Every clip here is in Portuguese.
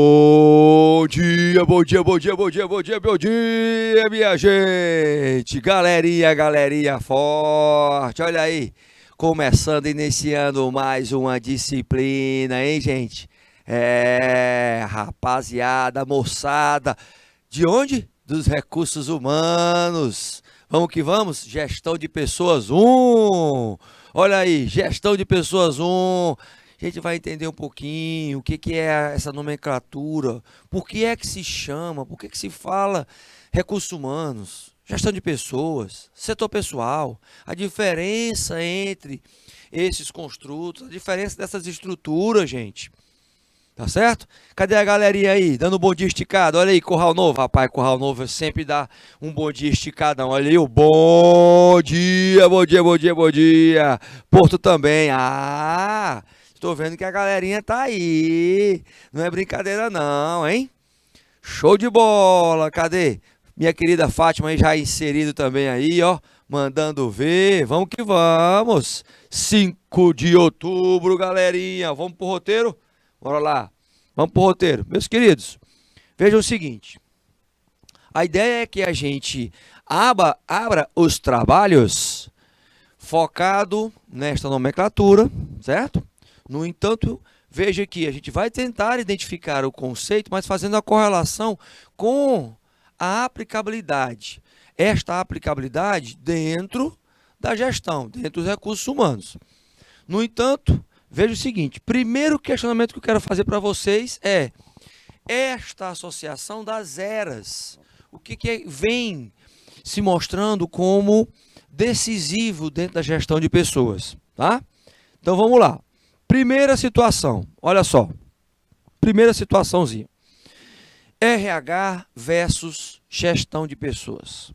Bom dia, bom dia, bom dia, bom dia, bom dia, bom dia, minha gente! Galerinha forte, olha aí, começando, iniciando mais uma disciplina, hein, gente? Rapaziada, moçada, de onde? Dos recursos humanos. Vamos que vamos, gestão de pessoas Olha aí, gestão de pessoas A gente vai entender um pouquinho o que que é essa nomenclatura, por que é que se chama, por que que se fala recursos humanos, gestão de pessoas, setor pessoal, a diferença entre esses construtos, a diferença dessas estruturas, gente. Tá certo? Cadê a galerinha aí, dando um bom dia esticado? Olha aí, Curral Novo, rapaz, Curral Novo sempre dá um bom dia esticadão. Olha aí, o bom dia, bom dia, bom dia, bom dia. Porto também, estou vendo que a galerinha tá aí. Não é brincadeira não, hein? Show de bola, cadê? Minha querida Fátima aí já inserido também aí, ó. Mandando ver, vamos que vamos. 5 de outubro, galerinha, vamos pro roteiro? Bora lá, vamos pro roteiro. Meus queridos, vejam o seguinte. A ideia é que a gente abra os trabalhos focado nesta nomenclatura, certo? No entanto, veja que a gente vai tentar identificar o conceito, mas fazendo a correlação com a aplicabilidade. Esta aplicabilidade dentro da gestão, dentro dos recursos humanos. No entanto, veja o seguinte, primeiro questionamento que eu quero fazer para vocês é esta associação das eras. O que vem se mostrando como decisivo dentro da gestão de pessoas, tá? Então vamos lá. Primeira situação, olha só. Primeira situaçãozinha. RH versus gestão de pessoas.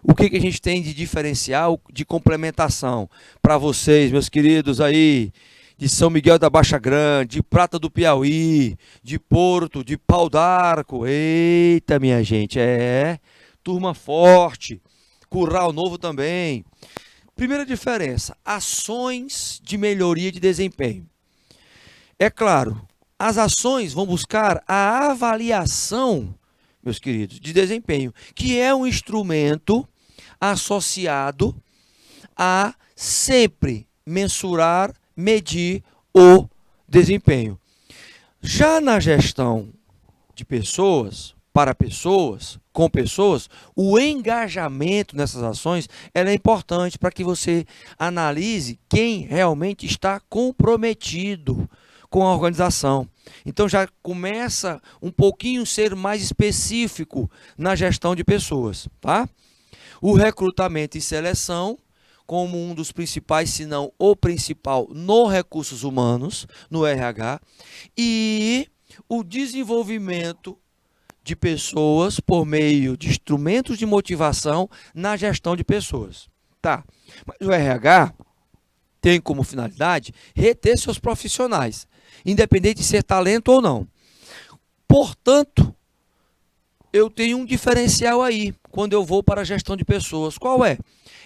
O que a gente tem de diferencial, de complementação para vocês, meus queridos aí, de São Miguel da Baixa Grande, de Prata do Piauí, de Porto, de Pau d'Arco. Eita, minha gente, turma forte. Curral Novo também. Primeira diferença, ações de melhoria de desempenho. É claro, as ações vão buscar a avaliação, meus queridos, de desempenho, que é um instrumento associado a sempre mensurar, medir o desempenho. Já na gestão de pessoas, para pessoas, com pessoas, o engajamento nessas ações ela é importante para que você analise quem realmente está comprometido com a organização. Então já começa um pouquinho ser mais específico na gestão de pessoas, tá? O recrutamento e seleção como um dos principais, se não o principal, no recursos humanos, no RH, e o desenvolvimento de pessoas por meio de instrumentos de motivação na gestão de pessoas. Tá. Mas o RH tem como finalidade reter seus profissionais, independente de ser talento ou não. Portanto, eu tenho um diferencial aí quando eu vou para a gestão de pessoas. Qual é?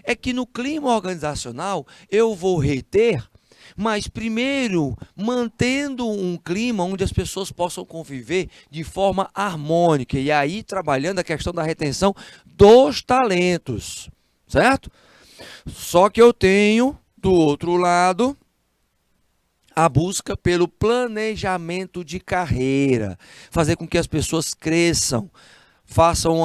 É que no clima organizacional eu vou reter, mas primeiro mantendo um clima onde as pessoas possam conviver de forma harmônica e aí trabalhando a questão da retenção dos talentos, certo? Só que eu tenho do outro lado a busca pelo planejamento de carreira, fazer com que as pessoas cresçam, façam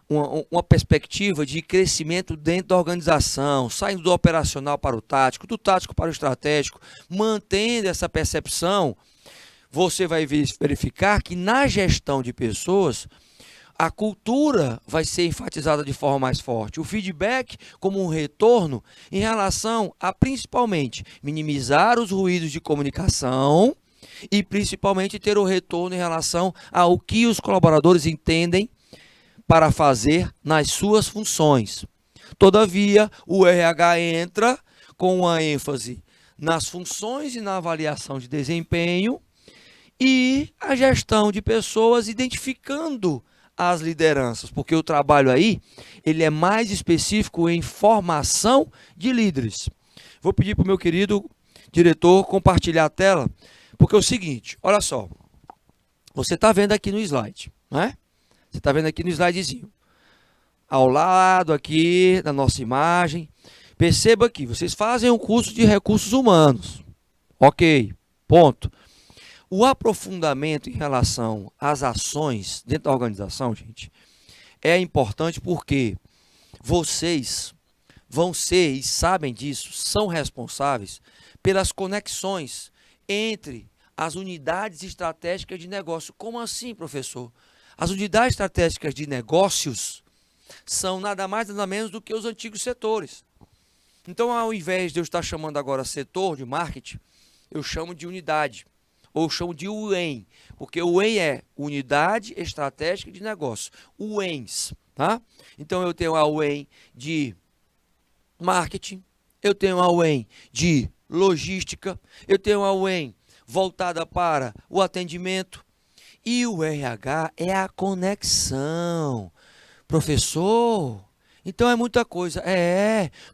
uma perspectiva de crescimento dentro da organização, saindo do operacional para o tático, do tático para o estratégico, mantendo essa percepção, você vai verificar que na gestão de pessoas, a cultura vai ser enfatizada de forma mais forte. O feedback como um retorno em relação a, principalmente, minimizar os ruídos de comunicação e, principalmente, ter o retorno em relação ao que os colaboradores entendem para fazer nas suas funções. Todavia, o RH entra com uma ênfase nas funções e na avaliação de desempenho e a gestão de pessoas identificando as lideranças, porque o trabalho aí ele é mais específico em formação de líderes. Vou pedir para o meu querido diretor compartilhar a tela, porque é o seguinte, olha só, Você está vendo aqui no slide, né? Você está vendo aqui no slidezinho. Ao lado aqui da nossa imagem. Perceba aqui, vocês fazem um curso de recursos humanos. Ok, ponto. O aprofundamento em relação às ações dentro da organização, gente, é importante porque vocês vão ser, e sabem disso, são responsáveis pelas conexões entre as unidades estratégicas de negócio. Como assim, professor? As unidades estratégicas de negócios são nada mais nada menos do que os antigos setores. Então, ao invés de eu estar chamando agora setor de marketing, eu chamo de unidade, ou chamo de UEM, porque o UEM é Unidade Estratégica de Negócio, UEMs, tá? Então, eu tenho a UEM de marketing, eu tenho a UEM de logística, eu tenho a UEM voltada para o atendimento, e o RH é a conexão. Professor, então é muita coisa.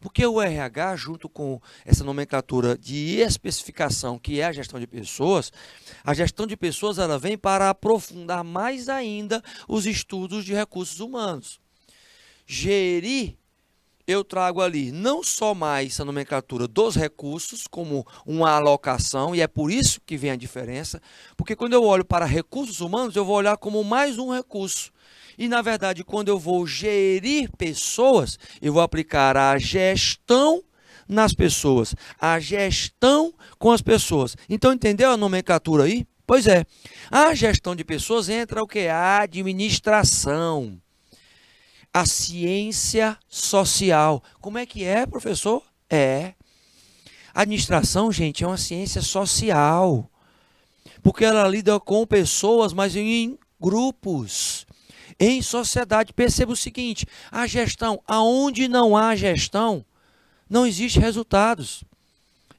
Porque o RH, junto com essa nomenclatura de especificação, que é a gestão de pessoas, a gestão de pessoas ela vem para aprofundar mais ainda os estudos de recursos humanos. Gerir, eu trago ali não só mais a nomenclatura dos recursos, como uma alocação, e é por isso que vem a diferença, porque quando eu olho para recursos humanos, eu vou olhar como mais um recurso. E, na verdade, quando eu vou gerir pessoas, eu vou aplicar a gestão nas pessoas, a gestão com as pessoas. Então, entendeu a nomenclatura aí? Pois é. A gestão de pessoas entra o que? A administração, a ciência social. Como é que é, professor? A administração, gente, é uma ciência social, porque ela lida com pessoas, mas em grupos. Em sociedade, perceba o seguinte, a gestão, aonde não há gestão, não existe resultados.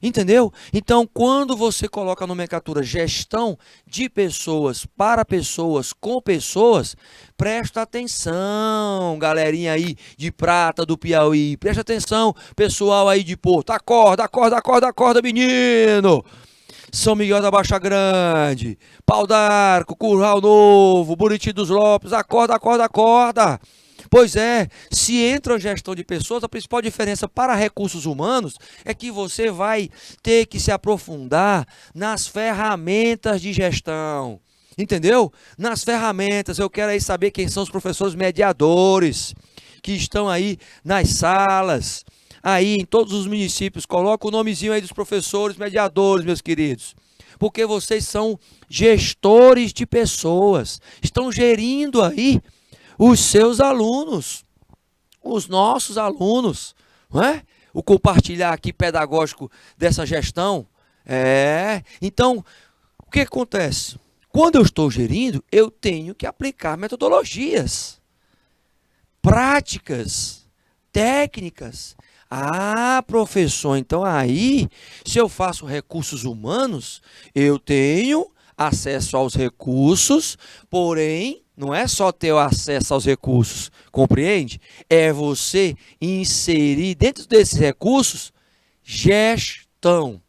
Entendeu? Então, quando você coloca a nomenclatura gestão de pessoas, para pessoas, com pessoas, presta atenção, galerinha aí de Prata, do Piauí, presta atenção, pessoal aí de Porto, acorda, acorda, acorda, acorda, menino! São Miguel da Baixa Grande, Pau d'Arco, Curral Novo, Buriti dos Lopes, acorda, acorda, acorda. Pois é, se entra a gestão de pessoas, a principal diferença para recursos humanos é que você vai ter que se aprofundar nas ferramentas de gestão. Entendeu? Nas ferramentas, eu quero aí saber quem são os professores mediadores que estão aí nas salas. Aí em todos os municípios, coloca o nomezinho aí dos professores mediadores, meus queridos. Porque vocês são gestores de pessoas, estão gerindo aí os seus alunos, os nossos alunos, não é? O compartilhar aqui pedagógico dessa gestão. Então, o que acontece? Quando eu estou gerindo, eu tenho que aplicar metodologias, práticas, técnicas. Ah, professor, então aí, se eu faço recursos humanos, eu tenho acesso aos recursos, porém, não é só ter o acesso aos recursos, compreende? É você inserir dentro desses recursos gestão.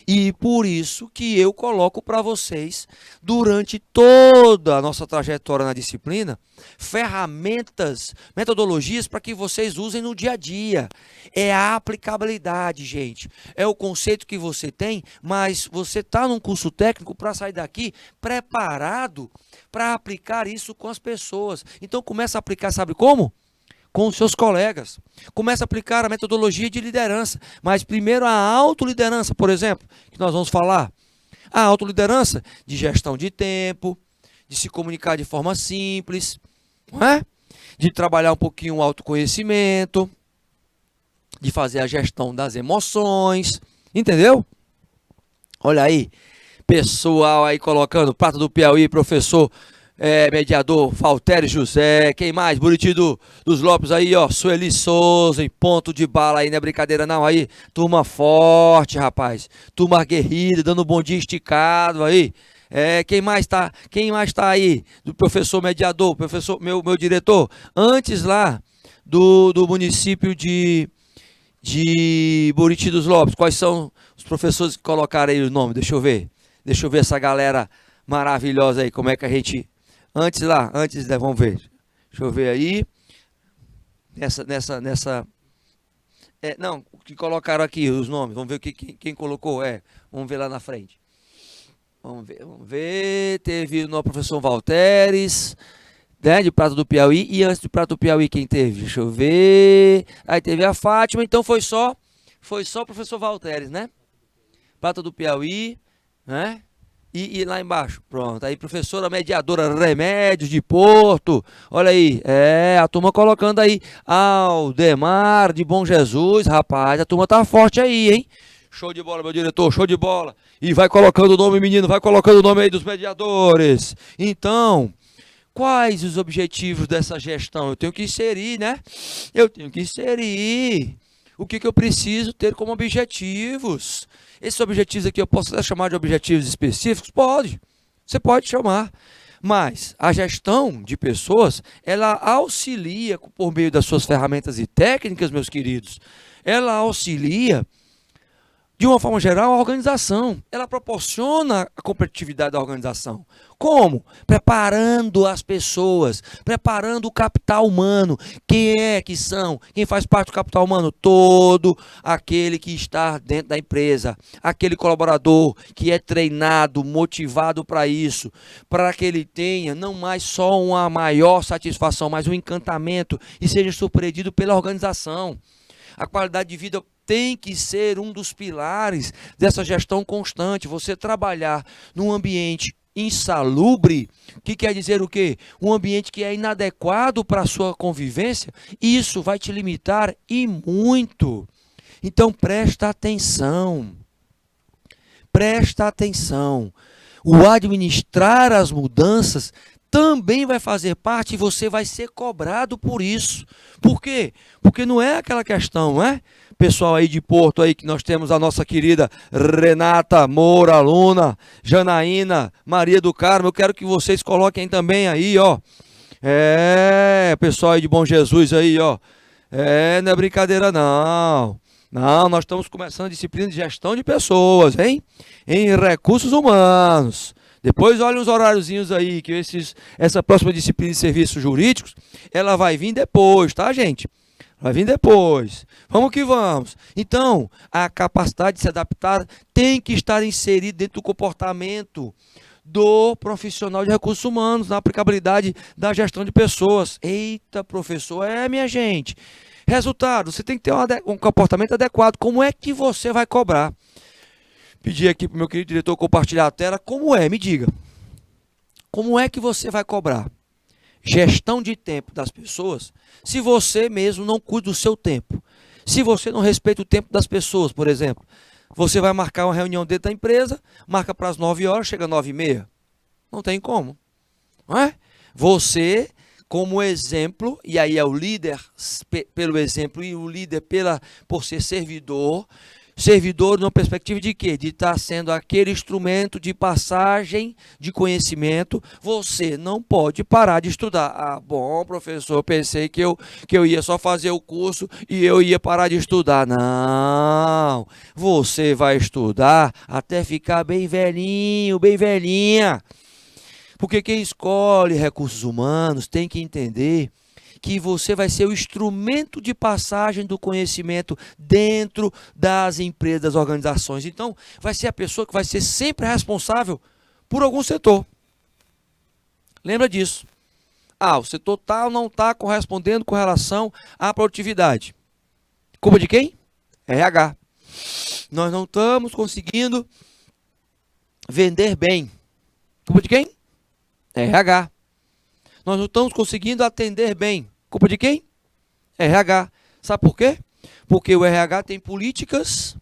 E por isso que eu coloco para vocês, durante toda a nossa trajetória na disciplina, ferramentas, metodologias para que vocês usem no dia a dia. É a aplicabilidade, gente. É o conceito que você tem, mas você está num curso técnico para sair daqui preparado para aplicar isso com as pessoas. Então começa a aplicar, sabe como? Com os seus colegas. Começa a aplicar a metodologia de liderança. Mas primeiro a autoliderança, por exemplo, que nós vamos falar. A autoliderança de gestão de tempo, de se comunicar de forma simples, não é? De trabalhar um pouquinho o autoconhecimento, de fazer a gestão das emoções, entendeu? Olha aí, pessoal aí colocando, Prata do Piauí, professor mediador Valtério José, quem mais? Buriti dos Lopes aí, ó, Sueli Souza, em ponto de bala aí, não é brincadeira não, aí, turma forte, rapaz, turma aguerrida, dando um bom dia esticado aí, quem mais tá aí? Do professor mediador, professor, meu diretor, antes lá do município de Buriti dos Lopes, quais são os professores que colocaram aí o nome? Deixa eu ver essa galera maravilhosa aí, como é que a gente... Antes, né, vamos ver. Deixa eu ver aí. Nessa... não, o que colocaram aqui, os nomes. Vamos ver quem colocou. Vamos ver lá na frente. Vamos ver. Teve o professor Valteres, né, de Prata do Piauí. E antes de Prata do Piauí, quem teve? Deixa eu ver. Aí teve a Fátima. Então foi só o professor Valteres, né? Prata do Piauí, né? E lá embaixo, pronto. Aí, professora mediadora Remédios de Porto. Olha aí, a turma colocando aí. Aldemar de Bom Jesus, rapaz, a turma tá forte aí, hein? Show de bola, meu diretor, show de bola. E vai colocando o nome, menino, vai colocando o nome aí dos mediadores. Então, quais os objetivos dessa gestão? Eu tenho que inserir, né? Eu tenho que inserir. O que eu preciso ter como objetivos? Esses objetivos aqui eu posso chamar de objetivos específicos? Pode, você pode chamar. Mas a gestão de pessoas, ela auxilia por meio das suas ferramentas e técnicas, meus queridos. Ela auxilia, de uma forma geral, a organização. Ela proporciona a competitividade da organização. Como? Preparando as pessoas, preparando o capital humano. Quem faz parte do capital humano? Todo aquele que está dentro da empresa. Aquele colaborador que é treinado, motivado para isso. Para que ele tenha não mais só uma maior satisfação, mas um encantamento e seja surpreendido pela organização. A qualidade de vida tem que ser um dos pilares dessa gestão constante. Você trabalhar num ambiente insalubre, que quer dizer o quê? Um ambiente que é inadequado para a sua convivência, isso vai te limitar e muito. Então presta atenção. Presta atenção. O administrar as mudanças também vai fazer parte e você vai ser cobrado por isso. Por quê? Porque não é aquela questão, não é? Pessoal aí de Porto aí, que nós temos a nossa querida Renata Moura, aluna, Janaína, Maria do Carmo, eu quero que vocês coloquem também aí, ó. Pessoal aí de Bom Jesus aí, ó. Não é brincadeira não. Não, nós estamos começando a disciplina de gestão de pessoas, hein? Em recursos humanos. Depois olha os horáriozinhos aí, que essa próxima disciplina de serviços jurídicos, ela vai vir depois, tá, gente? Vai vir depois. Vamos que vamos. Então, a capacidade de se adaptar tem que estar inserida dentro do comportamento do profissional de recursos humanos, na aplicabilidade da gestão de pessoas. Eita, professor, minha gente. Resultado, você tem que ter um comportamento adequado. Como é que você vai cobrar? Pedir aqui para o meu querido diretor compartilhar a tela. Como é? Me diga. Como é que você vai cobrar gestão de tempo das pessoas se você mesmo não cuida do seu tempo? Se você não respeita o tempo das pessoas, por exemplo. Você vai marcar uma reunião dentro da empresa, marca para as 9 horas, chega às 9h30. Não tem como. Não é? Você, como exemplo, e aí é o líder pelo exemplo e o líder por ser servidor numa perspectiva de quê? De estar sendo aquele instrumento de passagem de conhecimento. Você não pode parar de estudar. Bom, professor, pensei que eu ia só fazer o curso e eu ia parar de estudar. Não, você vai estudar até ficar bem velhinho, bem velhinha. Porque quem escolhe recursos humanos tem que entender que você vai ser o instrumento de passagem do conhecimento dentro das empresas, das organizações. Então, vai ser a pessoa que vai ser sempre responsável por algum setor. Lembra disso. O setor tal não está correspondendo com relação à produtividade. Culpa de quem? RH. Nós não estamos conseguindo vender bem. Culpa de quem? RH. Nós não estamos conseguindo atender bem. Culpa de quem? RH. Sabe por quê? Porque o RH tem políticas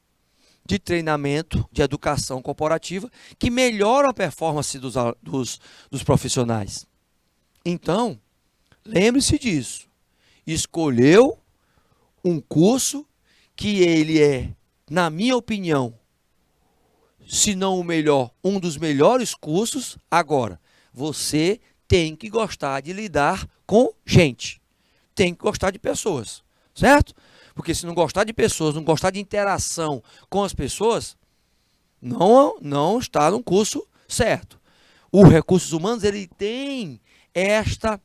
de treinamento, de educação corporativa, que melhoram a performance dos profissionais. Então, lembre-se disso. Escolheu um curso que ele é, na minha opinião, se não o melhor, um dos melhores cursos. Agora, você tem que gostar de lidar com gente. Tem que gostar de pessoas, certo? Porque se não gostar de pessoas, não gostar de interação com as pessoas, não está no curso certo. os recursos humanos, ele tem esta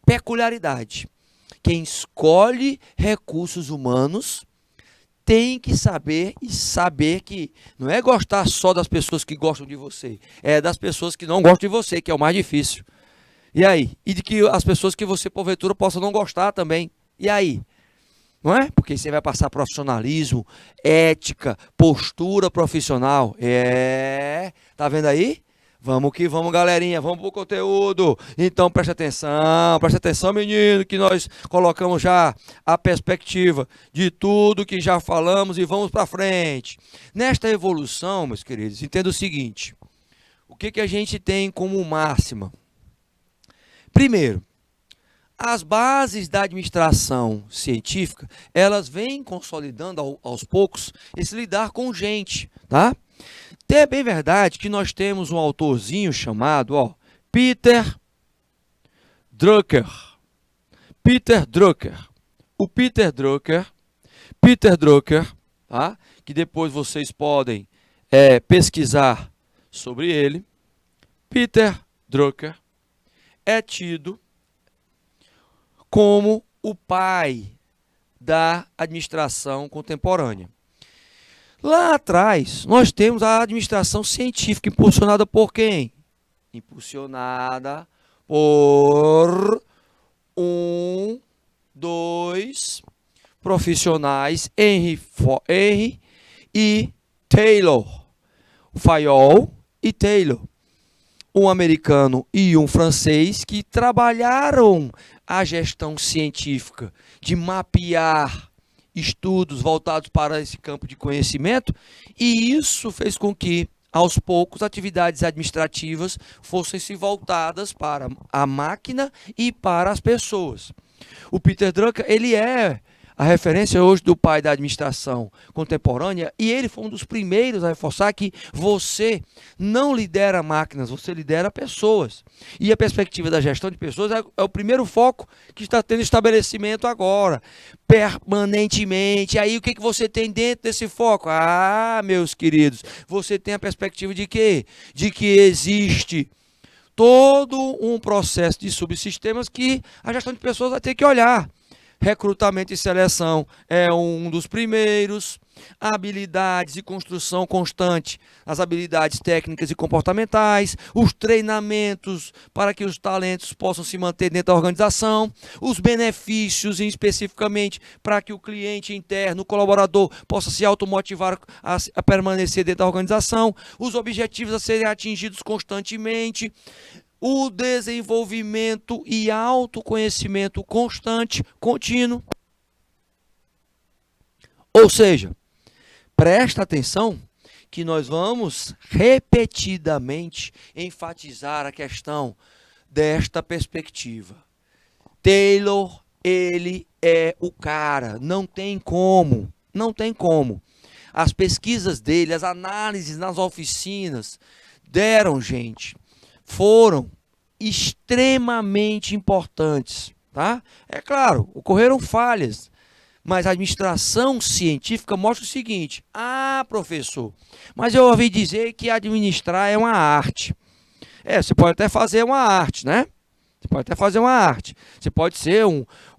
peculiaridade. Quem escolhe recursos humanos tem que saber que não é gostar só das pessoas que gostam de você, é das pessoas que não gostam de você, que é o mais difícil. E aí? E de que as pessoas que você, porventura, possa não gostar também. E aí? Não é? Porque você vai passar profissionalismo, ética, postura profissional. Tá vendo aí? Vamos que vamos, galerinha, vamos pro conteúdo. Então preste atenção, menino, que nós colocamos já a perspectiva de tudo que já falamos e vamos para frente. Nesta evolução, meus queridos, entenda o seguinte: o que a gente tem como máxima? Primeiro, as bases da administração científica, elas vêm consolidando aos poucos esse lidar com gente, tá? É bem verdade que nós temos um autorzinho chamado, Peter Drucker. Peter Drucker. O Peter Drucker, tá? Que depois vocês podem pesquisar sobre ele. Peter Drucker é tido como o pai da administração contemporânea. Lá atrás, nós temos a administração científica, impulsionada por quem? Impulsionada por dois profissionais, Henry e Taylor. Fayol e Taylor. Um americano e um francês que trabalharam a gestão científica de mapear estudos voltados para esse campo de conhecimento, e isso fez com que, aos poucos, atividades administrativas fossem se voltadas para a máquina e para as pessoas. O Peter Drucker, ele é a referência hoje do pai da administração contemporânea, e ele foi um dos primeiros a reforçar que você não lidera máquinas, você lidera pessoas. E a perspectiva da gestão de pessoas é o primeiro foco que está tendo estabelecimento agora, permanentemente. Aí o que você tem dentro desse foco? Meus queridos, você tem a perspectiva de quê? De que existe todo um processo de subsistemas que a gestão de pessoas vai ter que olhar. Recrutamento e seleção é um dos primeiros. Habilidades e construção constante, as habilidades técnicas e comportamentais, os treinamentos para que os talentos possam se manter dentro da organização, os benefícios, especificamente, para que o cliente interno, o colaborador, possa se automotivar a permanecer dentro da organização, os objetivos a serem atingidos constantemente, o desenvolvimento e autoconhecimento constante, contínuo. Ou seja, presta atenção que nós vamos repetidamente enfatizar a questão desta perspectiva. Taylor, ele é o cara, não tem como. As pesquisas dele, as análises nas oficinas foram extremamente importantes, tá? É claro, ocorreram falhas, mas a administração científica mostra o seguinte: professor, mas eu ouvi dizer que administrar é uma arte. Você pode até fazer uma arte, né? Você pode ser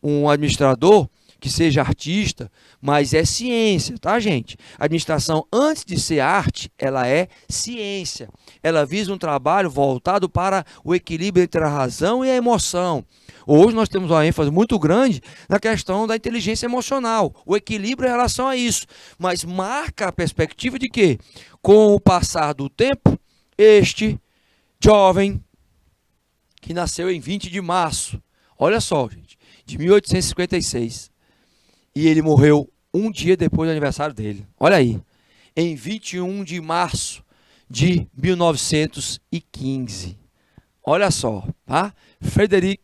um administrador que seja artista, mas é ciência, tá, gente? A administração, antes de ser arte, ela é ciência. Ela visa um trabalho voltado para o equilíbrio entre a razão e a emoção. Hoje nós temos uma ênfase muito grande na questão da inteligência emocional, o equilíbrio em relação a isso, mas marca a perspectiva de que, com o passar do tempo, este jovem, que nasceu em 20 de março, olha só, gente, de 1856, e ele morreu um dia depois do aniversário dele, olha aí, em 21 de março de 1915, olha só, tá? Frederick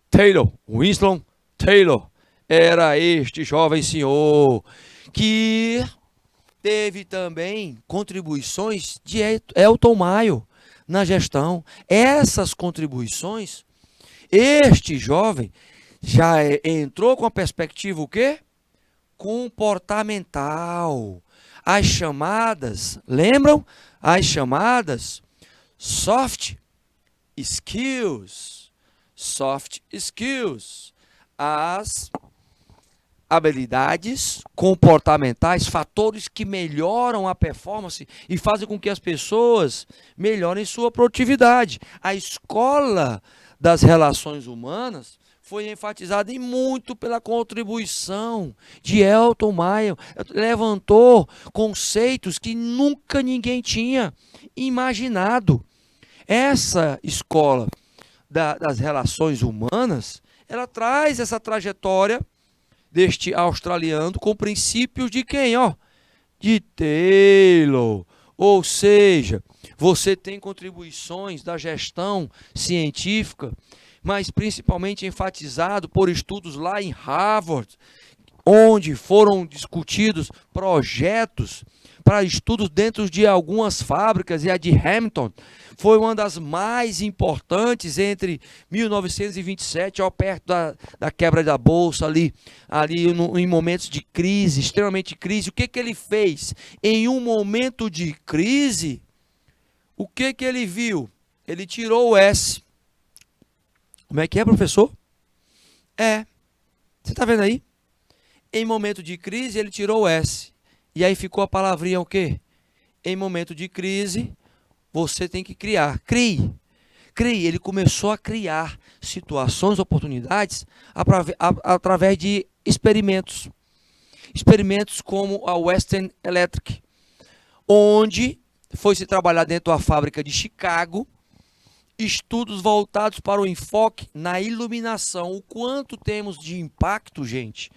Taylor, Winston Taylor, era este jovem senhor que teve também contribuições de Elton Mayo na gestão. Essas contribuições, este jovem já entrou com a perspectiva o quê? Comportamental. As chamadas, lembram? As chamadas Soft skills. Soft skills. As habilidades comportamentais, fatores que melhoram a performance e fazem com que as pessoas melhorem sua produtividade. A escola das relações humanas foi enfatizada em muito pela contribuição de Elton Mayer. Levantou conceitos que nunca ninguém tinha imaginado. Essa escola das relações humanas, ela traz essa trajetória deste australiano com princípios de quem? De Taylor. Ou seja, você tem contribuições da gestão científica, mas principalmente enfatizado por estudos lá em Harvard, onde foram discutidos projetos para estudos dentro de algumas fábricas, e a de Hamilton foi uma das mais importantes entre 1927, perto da quebra da bolsa, ali em momentos de crise, extremamente crise. O que ele fez? Em um momento de crise, o que ele viu? Ele tirou o S. Como é que é, professor? Você está vendo aí? Em momento de crise, ele tirou o S. E aí ficou a palavrinha o quê? Em momento de crise, você tem que criar. Crie. Ele começou a criar situações, oportunidades, através de experimentos. Experimentos como a Western Electric, onde foi se trabalhar dentro da fábrica de Chicago, estudos voltados para o enfoque na iluminação. O quanto temos de impacto, gente.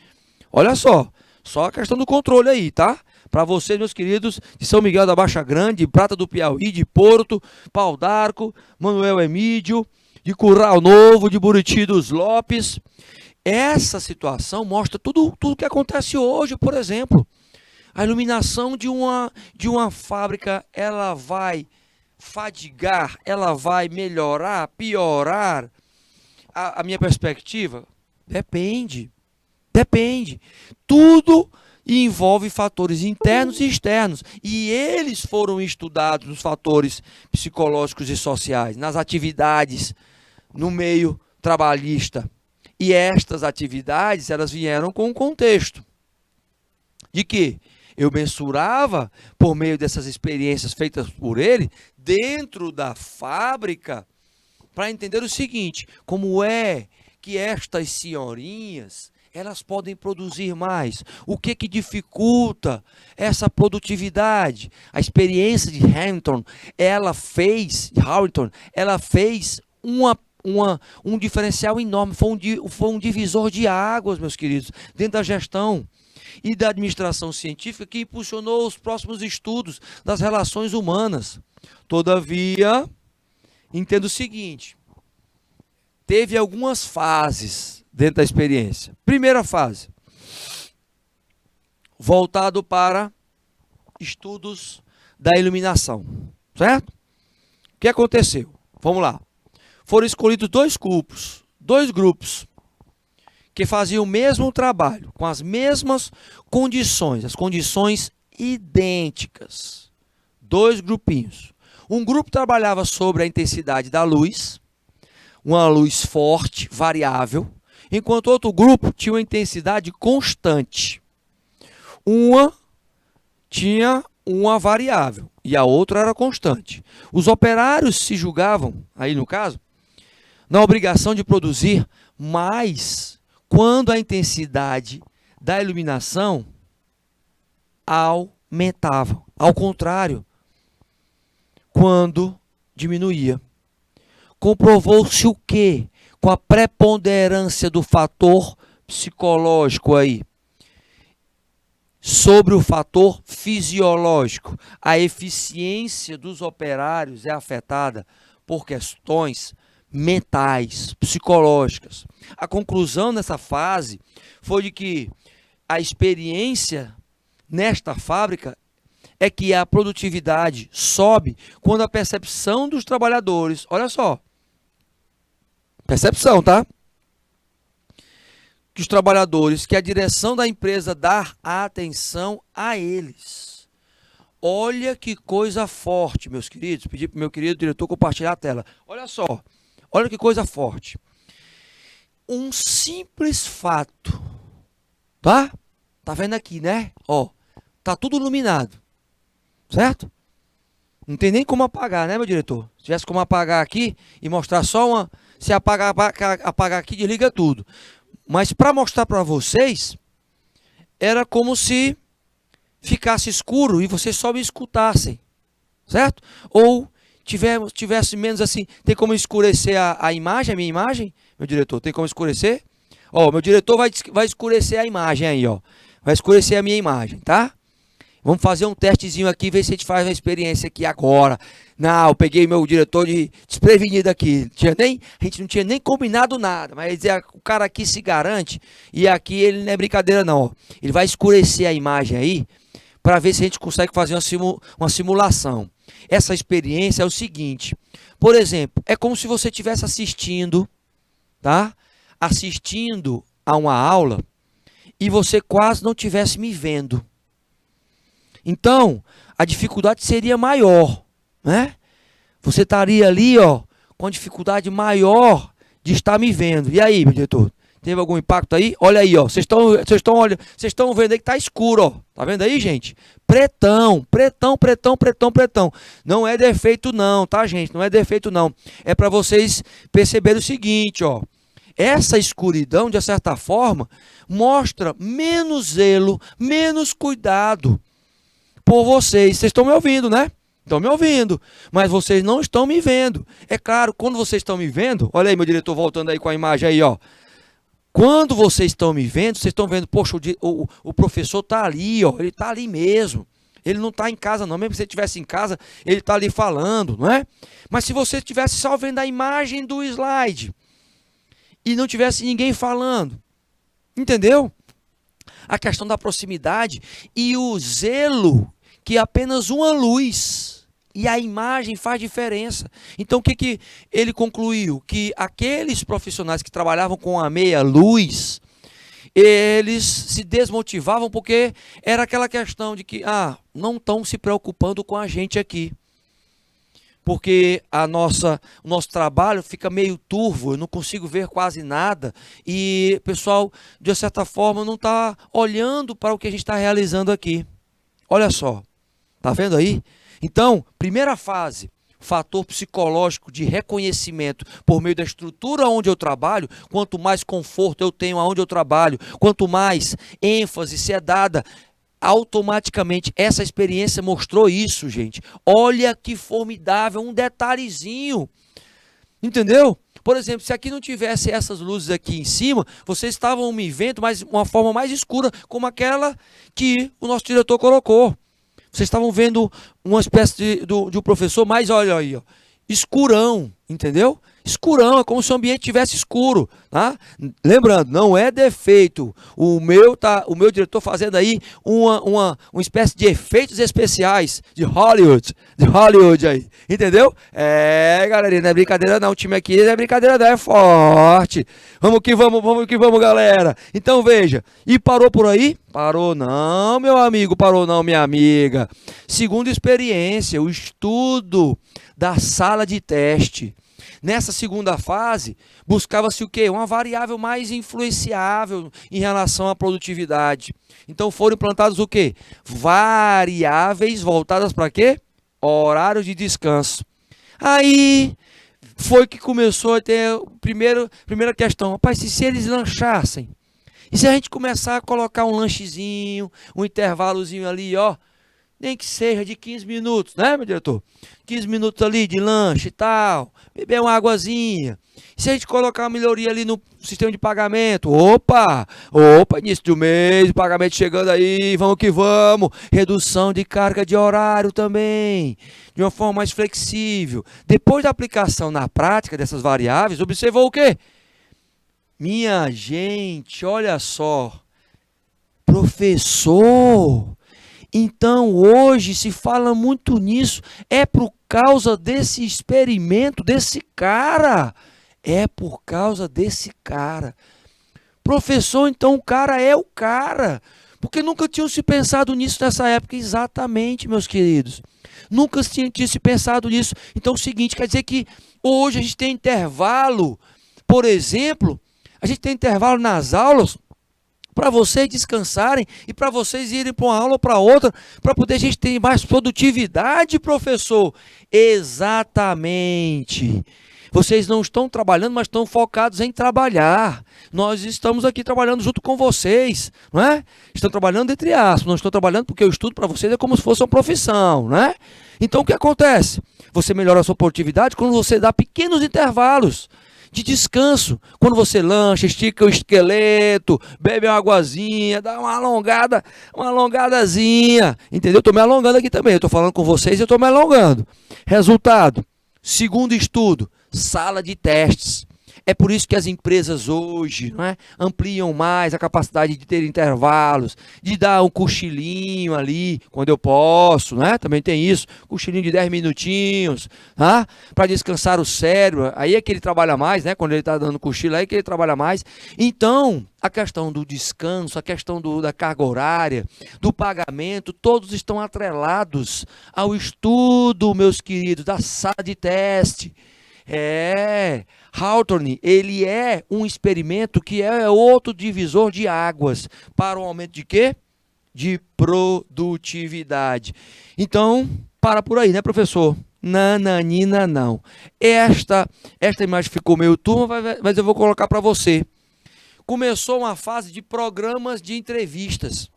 Olha só a questão do controle aí, tá? Para vocês, meus queridos, de São Miguel da Baixa Grande, Prata do Piauí, de Porto, Pau d'Arco, Manuel Emídio, de Curral Novo, de Buriti dos Lopes. Essa situação mostra tudo que acontece hoje, por exemplo. A iluminação de uma fábrica, ela vai fadigar, ela vai melhorar, piorar a minha perspectiva? Depende. Tudo envolve fatores internos e externos. E eles foram estudados, os fatores psicológicos e sociais, nas atividades no meio trabalhista. E estas atividades, elas vieram com um contexto de que eu mensurava, por meio dessas experiências feitas por ele, dentro da fábrica, para entender o seguinte: como é que estas senhorinhas, elas podem produzir mais? O que dificulta essa produtividade? A experiência de Hamilton, ela fez um diferencial enorme, foi um divisor de águas, meus queridos, dentro da gestão e da administração científica, que impulsionou os próximos estudos das relações humanas. Todavia, entendo o seguinte: teve algumas fases dentro da experiência. Primeira fase, voltado para estudos da iluminação, certo? O que aconteceu? Vamos lá. Foram escolhidos dois grupos que faziam o mesmo trabalho, com as mesmas condições, as condições idênticas. Dois grupinhos. Um grupo trabalhava sobre a intensidade da luz, uma luz forte, variável, enquanto outro grupo tinha uma intensidade constante. Uma tinha uma variável e a outra era constante. Os operários se julgavam, aí no caso, na obrigação de produzir mais quando a intensidade da iluminação aumentava. Ao contrário, quando diminuía. Comprovou-se o quê? Com a preponderância do fator psicológico aí sobre o fator fisiológico. A eficiência dos operários é afetada por questões mentais, psicológicas. A conclusão nessa fase foi de que a experiência nesta fábrica é que a produtividade sobe quando a percepção dos trabalhadores, olha só, percepção, tá? Que os trabalhadores, que a direção da empresa dá atenção a eles. Olha que coisa forte, meus queridos. Pedi para o meu querido diretor compartilhar a tela. Olha só, olha que coisa forte. Um simples fato, tá? Tá vendo aqui, né? Ó, tá tudo iluminado, certo? Não tem nem como apagar, né, meu diretor? Se tivesse como apagar aqui e mostrar só uma... Se apagar aqui, desliga tudo. Mas para mostrar para vocês, era como se ficasse escuro e vocês só me escutassem, certo? Ou tivesse menos assim, tem como escurecer a imagem, a minha imagem, meu diretor? Tem como escurecer? Ó, meu diretor vai escurecer a imagem aí, ó. Vai escurecer a minha imagem, tá? Vamos fazer um testezinho aqui, ver se a gente faz uma experiência aqui agora. Não, eu peguei meu diretor desprevenido aqui. A gente não tinha nem combinado nada, mas o cara aqui se garante e aqui ele não é brincadeira não. Ó. Ele vai escurecer a imagem aí para ver se a gente consegue fazer uma simulação. Essa experiência é o seguinte, por exemplo, é como se você estivesse assistindo, tá? Assistindo a uma aula e você quase não estivesse me vendo. Então, a dificuldade seria maior, né? Você estaria ali, ó, com a dificuldade maior de estar me vendo. E aí, meu diretor? Teve algum impacto aí? Olha aí, ó. Vocês estão vendo aí que tá escuro, ó. Tá vendo aí, gente? Pretão, pretão, pretão, pretão, pretão. Não é defeito não, tá, gente? Não é defeito não. É para vocês perceberem o seguinte, ó. Essa escuridão, de certa forma, mostra menos zelo, menos cuidado por vocês. Vocês estão me ouvindo, né? Estão me ouvindo, mas vocês não estão me vendo. É claro, quando vocês estão me vendo, olha aí meu diretor voltando aí com a imagem aí, ó. Quando vocês estão me vendo, vocês estão vendo, poxa, o professor está ali, ó, ele está ali mesmo. Ele não está em casa não, mesmo que você estivesse em casa, ele está ali falando, não é? Mas se você estivesse só vendo a imagem do slide e não tivesse ninguém falando, entendeu? A questão da proximidade e o zelo, que apenas uma luz e a imagem faz diferença. Então o que ele concluiu? Que aqueles profissionais que trabalhavam com a meia luz, eles se desmotivavam porque era aquela questão de que não estão se preocupando com a gente aqui. Porque o nosso trabalho fica meio turvo, eu não consigo ver quase nada e o pessoal, de certa forma, não está olhando para o que a gente está realizando aqui. Olha só, tá vendo aí? Então, primeira fase, fator psicológico de reconhecimento por meio da estrutura onde eu trabalho. Quanto mais conforto eu tenho aonde eu trabalho, quanto mais ênfase se é dada, automaticamente essa experiência mostrou isso, gente. Olha que formidável, um detalhezinho, entendeu? Por exemplo, se aqui não tivesse essas luzes aqui em cima, vocês estavam me vendo, mas uma forma mais escura, como aquela que o nosso diretor colocou. Vocês estavam vendo uma espécie de um professor, mas olha aí, ó, escurão, entendeu? Escurão, é como se o ambiente tivesse escuro, tá? Lembrando, não é defeito. O meu diretor fazendo aí uma espécie de efeitos especiais de Hollywood aí, entendeu? Galerinha, não é brincadeira não, o time aqui não é brincadeira não, é forte. Vamos que vamos, galera. Então veja, e parou por aí? Parou não, meu amigo, parou não, minha amiga. Segunda experiência, o estudo da sala de teste. Nessa segunda fase, buscava-se o quê? Uma variável mais influenciável em relação à produtividade. Então foram implantados o quê? Variáveis voltadas para quê? Horário de descanso. Aí foi que começou a ter a primeira questão. Rapaz, se eles lanchassem? E se a gente começar a colocar um lanchezinho, um intervalozinho ali, ó, nem que seja de 15 minutos, né, meu diretor? 15 minutos ali de lanche e tal, beber uma águazinha. E se a gente colocar uma melhoria ali no sistema de pagamento, opa, início do mês, pagamento chegando aí, vamos que vamos. Redução de carga de horário também, de uma forma mais flexível. Depois da aplicação na prática dessas variáveis, observou o quê? Minha gente, olha só, professor... Então hoje se fala muito nisso, é por causa desse experimento, desse cara, é por causa desse cara. Professor, então o cara é o cara, Porque nunca tinham se pensado nisso nessa época. Exatamente, meus queridos. Nunca tinha se pensado nisso. Então é o seguinte, quer dizer que hoje a gente tem intervalo, por exemplo, a gente tem intervalo nas aulas para vocês descansarem e para vocês irem para uma aula ou para outra, para poder a gente ter mais produtividade, professor. Exatamente. Vocês não estão trabalhando, mas estão focados em trabalhar. Nós estamos aqui trabalhando junto com vocês, não é? Estão trabalhando entre aspas, não estou trabalhando porque eu estudo para vocês é como se fosse uma profissão, não é? Então o que acontece? Você melhora a sua produtividade quando você dá pequenos intervalos de descanso. Quando você lancha, estica o esqueleto, bebe uma aguazinha, dá uma alongada, uma alongadazinha. Entendeu? Estou me alongando aqui também. Eu estou falando com vocês e eu estou me alongando. Resultado, segundo estudo, sala de testes. É por isso que as empresas hoje, não é, ampliam mais a capacidade de ter intervalos, de dar um cochilinho ali, quando eu posso, né? Também tem isso, cochilinho de 10 minutinhos, tá? Para descansar o cérebro. Aí é que ele trabalha mais, né? Quando ele está dando cochilo, aí é que ele trabalha mais. Então, a questão do descanso, a questão da carga horária, do pagamento, todos estão atrelados ao estudo, meus queridos, da sala de teste. Hawthorne, ele é um experimento que é outro divisor de águas para o aumento de quê? De produtividade. Então, para por aí, né, professor? Nananina, não. Esta imagem ficou meio turma, mas eu vou colocar para você. Começou uma fase de programas de entrevistas,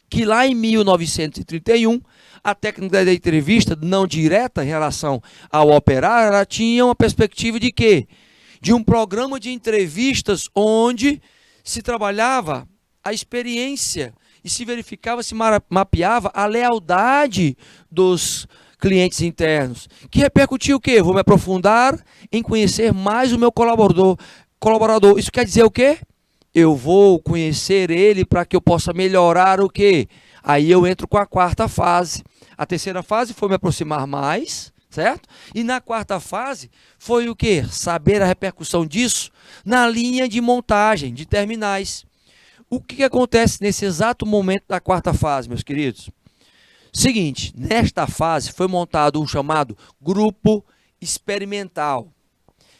que lá em 1931, a técnica da entrevista não direta em relação ao operário, ela tinha uma perspectiva de quê? De um programa de entrevistas onde se trabalhava a experiência e se verificava, se mapeava a lealdade dos clientes internos. Que repercutiu o quê? Vou me aprofundar em conhecer mais o meu colaborador. Isso quer dizer o quê? Eu vou conhecer ele para que eu possa melhorar o quê? Aí eu entro com a quarta fase. A terceira fase foi me aproximar mais, certo? E na quarta fase foi o quê? Saber a repercussão disso na linha de montagem de terminais. O que acontece nesse exato momento da quarta fase, meus queridos? Seguinte, nesta fase foi montado um chamado grupo experimental,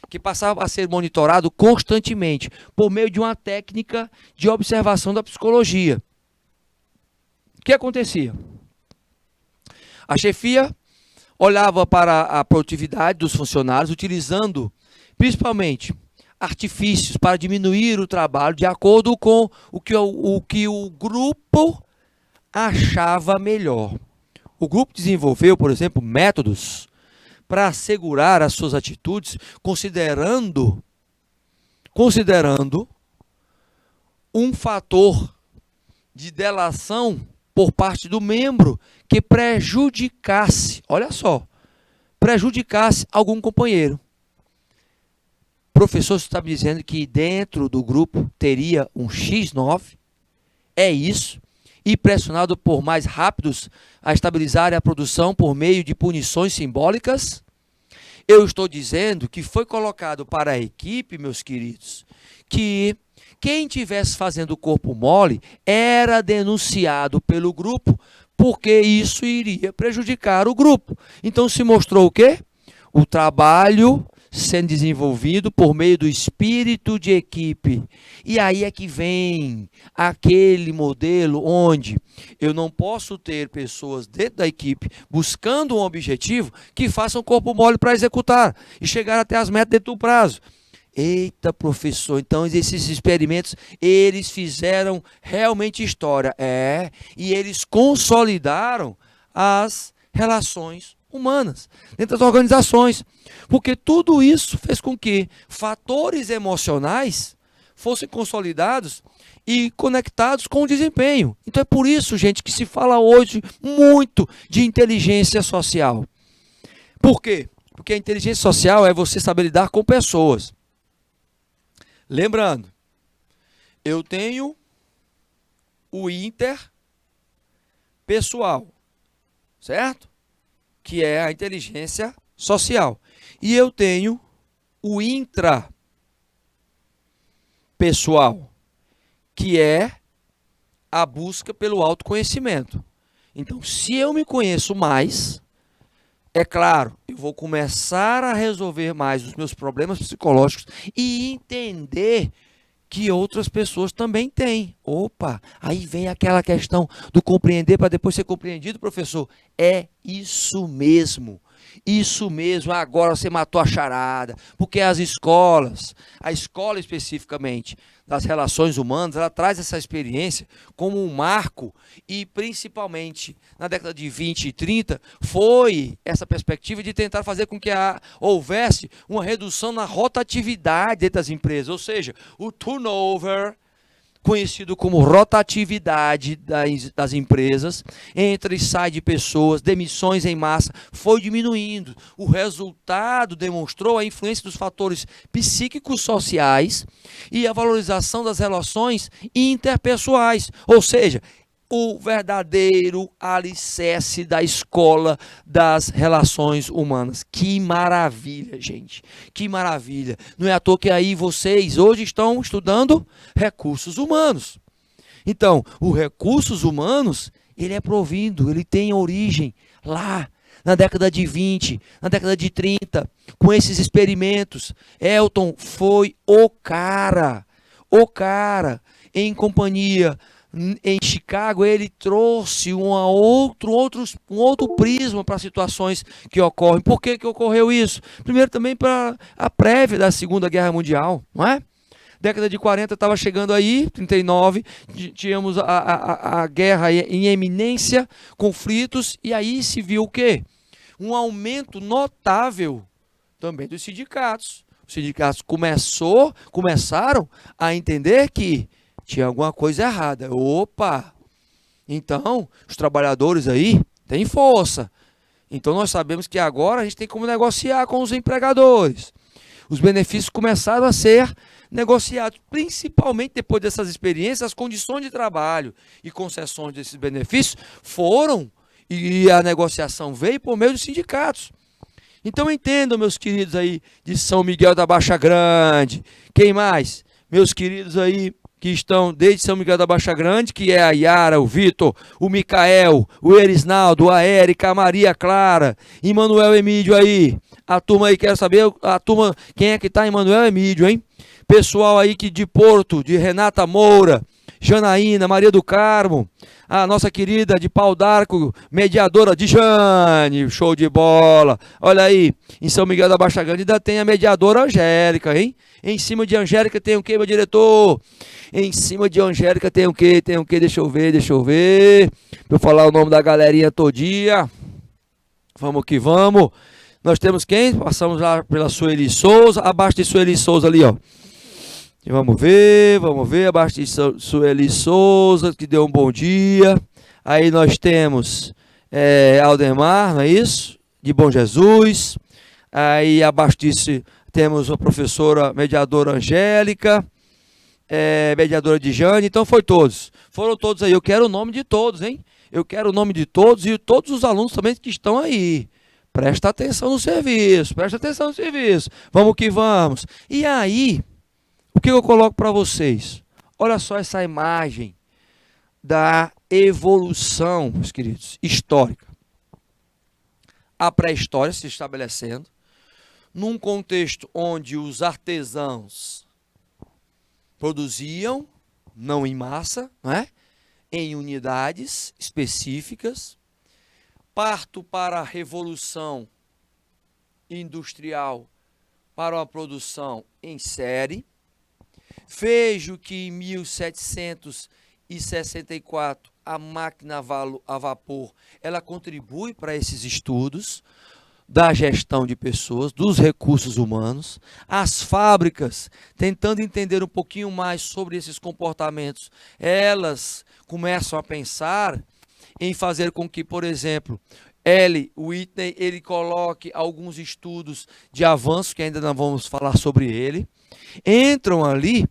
que passava a ser monitorado constantemente por meio de uma técnica de observação da psicologia. O que acontecia? A chefia olhava para a produtividade dos funcionários, utilizando principalmente artifícios para diminuir o trabalho de acordo com o que o grupo achava melhor. O grupo desenvolveu, por exemplo, métodos para assegurar as suas atitudes, considerando um fator de delação por parte do membro que prejudicasse, olha só, prejudicasse algum companheiro. O professor está me dizendo que dentro do grupo teria um X9, é isso, e pressionado por mais rápidos a estabilizar a produção por meio de punições simbólicas. Eu estou dizendo que foi colocado para a equipe, meus queridos, que quem estivesse fazendo o corpo mole era denunciado pelo grupo, porque isso iria prejudicar o grupo. Então se mostrou o quê? O trabalho sendo desenvolvido por meio do espírito de equipe. E aí é que vem aquele modelo onde eu não posso ter pessoas dentro da equipe buscando um objetivo que façam corpo mole para executar e chegar até as metas dentro do prazo. Eita, professor, então esses experimentos, eles fizeram realmente história. E eles consolidaram as relações humanas dentro das organizações. Porque tudo isso fez com que fatores emocionais fossem consolidados e conectados com o desempenho. Então é por isso, gente, que se fala hoje muito de inteligência social. Por quê? Porque a inteligência social é você saber lidar com pessoas. Lembrando, eu tenho o interpessoal, certo? Que é a inteligência social. E eu tenho o intrapessoal, que é a busca pelo autoconhecimento. Então, se eu me conheço mais, é claro, eu vou começar a resolver mais os meus problemas psicológicos e entender que outras pessoas também têm. Opa, aí vem aquela questão do compreender para depois ser compreendido, professor. É isso mesmo. Isso mesmo, agora você matou a charada, porque as escolas, a escola especificamente das relações humanas, ela traz essa experiência como um marco e principalmente na década de 20 e 30 foi essa perspectiva de tentar fazer com que houvesse uma redução na rotatividade dentro das empresas, ou seja, o turnover, conhecido como rotatividade das empresas, entra e sai de pessoas, demissões em massa, foi diminuindo. O resultado demonstrou a influência dos fatores psíquicos sociais e a valorização das relações interpessoais, ou seja, o verdadeiro alicerce da escola das relações humanas. Que maravilha, gente. Que maravilha. Não é à toa que aí vocês hoje estão estudando recursos humanos. Então, os recursos humanos, ele é provindo, ele tem origem lá na década de 20, na década de 30, com esses experimentos. Elton foi o cara, em companhia. Em Chicago, ele trouxe um outro prisma para situações que ocorrem. Por que ocorreu isso? Primeiro, também para a prévia da Segunda Guerra Mundial, não é? Década de 40 estava chegando aí, 39, tínhamos a guerra em eminência, conflitos, e aí se viu o quê? Um aumento notável também dos sindicatos. Os sindicatos começaram a entender que tinha alguma coisa errada. Opa! Então, os trabalhadores aí têm força. Então, nós sabemos que agora a gente tem como negociar com os empregadores. Os benefícios começaram a ser negociados, principalmente depois dessas experiências, as condições de trabalho e concessões desses benefícios foram, e a negociação veio por meio dos sindicatos. Então, entendam, meus queridos aí de São Miguel da Baixa Grande. Quem mais? Meus queridos aí que estão desde São Miguel da Baixa Grande, que é a Yara, o Vitor, o Micael, o Erisnaldo, a Érica, a Maria Clara, Emanuel Emídio aí. A turma aí, quero saber, a turma, quem é que está Emanuel Emídio, hein? Pessoal aí que de Porto, de Renata Moura, Janaína, Maria do Carmo, a nossa querida de Pau d'Arco, mediadora de Jane, show de bola. Olha aí, em São Miguel da Baixa Grande ainda tem a mediadora Angélica, hein? Em cima de Angélica tem o quê, meu diretor? Em cima de Angélica tem o quê? Tem o quê? Deixa eu ver. Pra eu falar o nome da galerinha todinha. Vamos que vamos. Nós temos quem? Passamos lá pela Sueli Souza, abaixo de Sueli Souza ali, ó. Vamos ver, abaixo de Sueli Souza, que deu um bom dia. Aí nós temos Aldemar, não é isso? De Bom Jesus. Aí abaixo disso temos a professora mediadora Angélica, mediadora de Jane. Então foram todos aí. Eu quero o nome de todos, hein? Eu quero o nome de todos e todos os alunos também que estão aí. Presta atenção no serviço, Vamos que vamos. E aí, o que eu coloco para vocês? Olha só essa imagem da evolução, meus queridos, histórica. A pré-história se estabelecendo num contexto onde os artesãos produziam, não em massa, não é? Em unidades específicas. Parto para a revolução industrial, para uma produção em série. Vejo que em 1764 a máquina a vapor ela contribui para esses estudos da gestão de pessoas, dos recursos humanos. As fábricas, tentando entender um pouquinho mais sobre esses comportamentos, elas começam a pensar em fazer com que, por exemplo, Whitney, ele coloque alguns estudos de avanço, que ainda não vamos falar sobre ele. Entram ali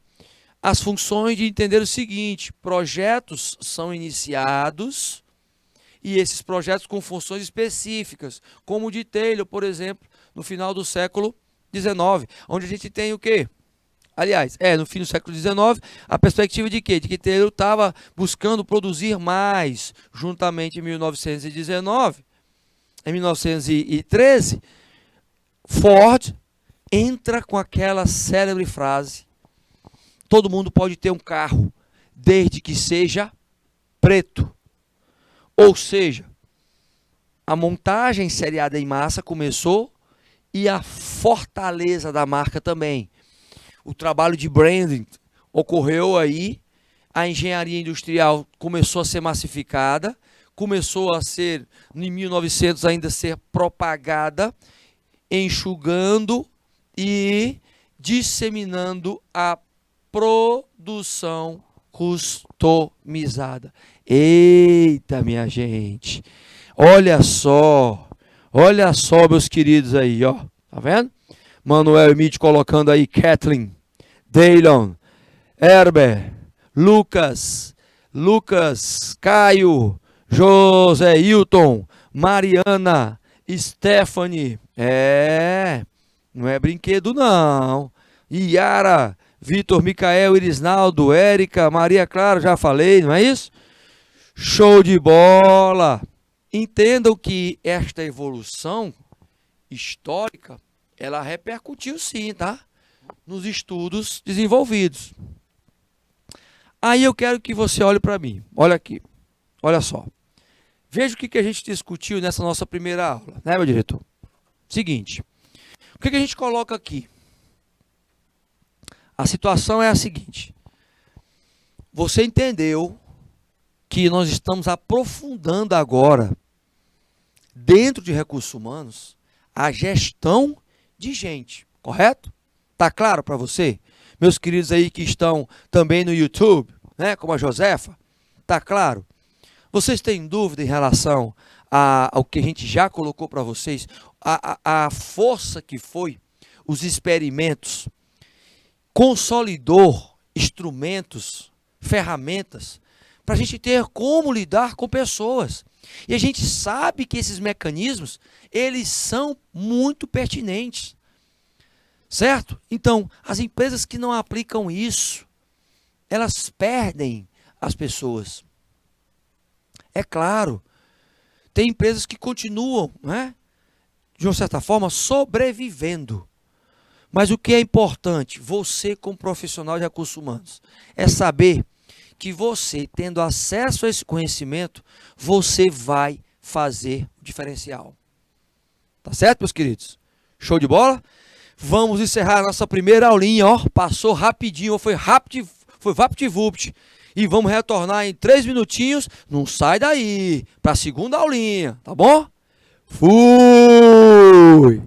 as funções de entender o seguinte: projetos são iniciados e esses projetos com funções específicas, como o de Taylor, por exemplo, no final do século XIX, onde a gente tem o quê? Aliás, no fim do século XIX, a perspectiva de quê? De que Taylor estava buscando produzir mais. Juntamente em 1919, em 1913, Ford entra com aquela célebre frase: todo mundo pode ter um carro, desde que seja preto. Ou seja, a montagem seriada em massa começou e a fortaleza da marca também. O trabalho de branding ocorreu aí, a engenharia industrial começou a ser massificada, começou a ser, em 1900 ainda ser propagada, enxugando e disseminando a produção customizada. Eita, minha gente, olha só, meus queridos aí, ó, tá vendo? Manuel e Mitch colocando aí Kathleen, Daylon, Herbert, Lucas, Caio, José Hilton, Mariana, Stephanie, não é brinquedo não, Iara, Vitor, Micael, Irisnaldo, Érica, Maria Clara, já falei, não é isso? Show de bola! Entendam que esta evolução histórica, ela repercutiu sim, tá? Nos estudos desenvolvidos. Aí eu quero que você olhe para mim. Olha aqui. Olha só. Veja o que a gente discutiu nessa nossa primeira aula, né, meu diretor? Seguinte. O que a gente coloca aqui? A situação é a seguinte. Você entendeu que nós estamos aprofundando agora, dentro de recursos humanos, a gestão de gente, correto? Tá claro para você? Meus queridos aí que estão também no YouTube, né, como a Josefa, tá claro? Vocês têm dúvida em relação ao que a gente já colocou para vocês? A força que foi os experimentos, consolidou instrumentos, ferramentas, para a gente ter como lidar com pessoas. E a gente sabe que esses mecanismos, eles são muito pertinentes. Certo? Então, as empresas que não aplicam isso, elas perdem as pessoas. É claro, tem empresas que continuam, né, de uma certa forma, sobrevivendo. Mas o que é importante, você como profissional de recursos humanos, é saber que você, tendo acesso a esse conhecimento, você vai fazer o diferencial. Tá certo, meus queridos? Show de bola? Vamos encerrar a nossa primeira aulinha, ó. Passou rapidinho, foi vapt-vupt. E vamos retornar em 3 minutinhos. Não sai daí, para a segunda aulinha, tá bom? Fui!